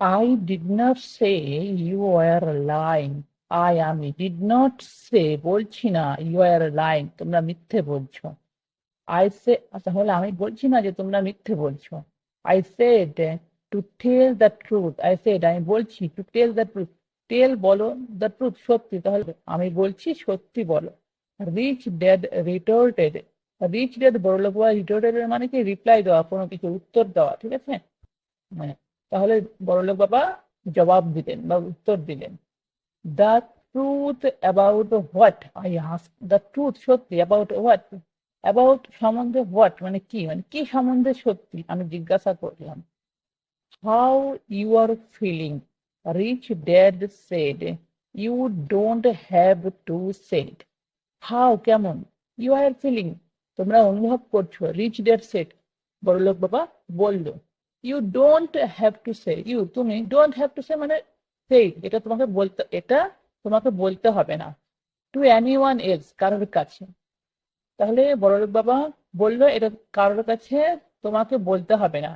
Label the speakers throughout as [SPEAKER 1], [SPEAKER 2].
[SPEAKER 1] I did not say you were lying. আমি did not say বলছি না you are lying তোমরা মিথ্যে বলছো। I say তাহলে আমি বলছি না যে তোমরা মিথ্যে বলছো। I said to tell the truth. I said আমি বলছি to tell the truth. Tell বলো the truth সত্যি তাহলে আমি বলছি সত্যি বলো। Rich dad retorted. Rich dad বড়লোক বাবা retorted এর মানে কি রিপ্লাই দেওয়া কোনো কিছু উত্তর দেওয়া ঠিক আছে। হ্যাঁ তাহলে বড়লোক বাবা জবাব দিলেন বা উত্তর দিলেন the truth about what I ask the truth সত্যি অ্যাবাউট হোয়াট অ্যাবাউট সম্বন্ধে হোয়াট মানে কি সম্বন্ধে সত্যি আমি জিজ্ঞাসা করলাম how you are feeling rich dad said you don't have to said how কেমন ইউ আর ফিলিং তোমরা অনুভব করছো রিচ ড্যাড সেড বড়লোক বাবা বলল you don't have to say you তুমি ডোন্ট হ্যাভ টু সে মানে সেই এটা তোমাকে বলতে হবে না টু এনিওয়ান এলস কারোর কাছে তাহলে বড়লোক বাবা বললো এটা কারোর কাছে তোমাকে বলতে হবে না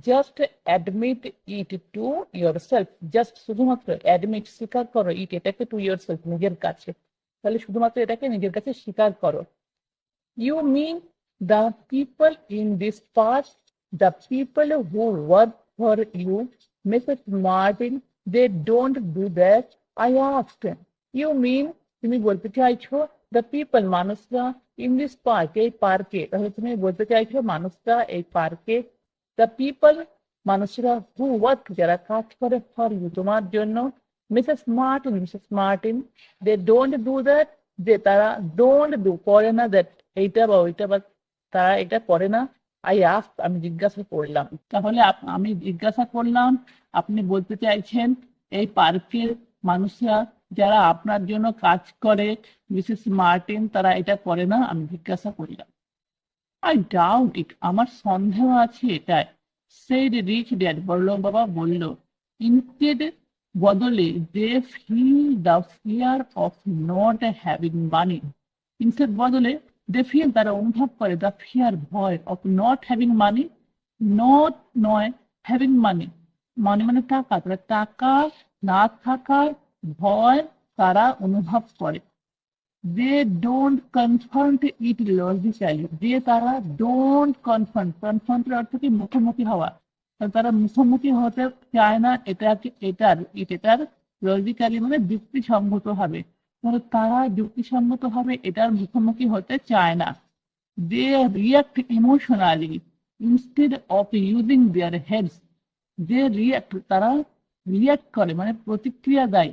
[SPEAKER 1] just admit it to your self just শুধুমাত্র অ্যাডমিট স্বীকার করো ইট এটাকে টু ইয়োর সেলফ নিজের কাছে তাহলে শুধুমাত্র এটাকে নিজের কাছে স্বীকার করো you mean the people in this part the people who work for you Mrs Martin they don't do that I asked you mean তুমি বলতে চাইছো দ্য পিপল মানুষরা ইন দিস পার্ক এই পার্কে তাহলে তুমি বলতে চাইছো মানুষরা এই পার্কে দ্য পিপল মানুষরা হু ওয়ার্ক যারা কাজ করে ফর ইউ তোমার জন্য Mrs Martin they don't do that যে তারা ডোন্ট ডু করে না দ্যাট এইটা বা ওইটা বা তারা এটা করে না আই আস্ক আমি জিজ্ঞাসা করলাম তাহলে আমি জিজ্ঞাসা করলাম আপনি বলতে চাইছেন এই পার্কের মানুষরা যারা আপনার জন্য কাজ করে মিসেস মার্টিন তারা এটা করে না আমি জিজ্ঞাসা করলাম আই ডাউট ইট আমার সন্দেহ আছে এটাই সেইড রিচ ড্যাড বড়লোক বাবা বলল ইনস্টেড বদলে they feel the fear of not having money instead বদলে দে ফিল তারা অনুভব করে দ্য ফিয়ার ভয় of not having money not নয় হ্যাভিং মানি মানি মানে টাকা তারা টাকা না থাকার ভয় তারা অনুভব করে they don't confront it logically যে তারা ডোন্ট কনফ্রন্ট অর্থ কি মুখোমুখি হওয়া তারা মুখোমুখি হতে চায় না এটার লজিক্যালি মানে যুক্তিসঙ্গত হবে তারা যুক্তিসঙ্গত হবে এটার মুখোমুখি হতে চায় না they react emotionally instead of using their heads যে তারা রিয়াক্ট করে মানে প্রতিক্রিয়া দেয়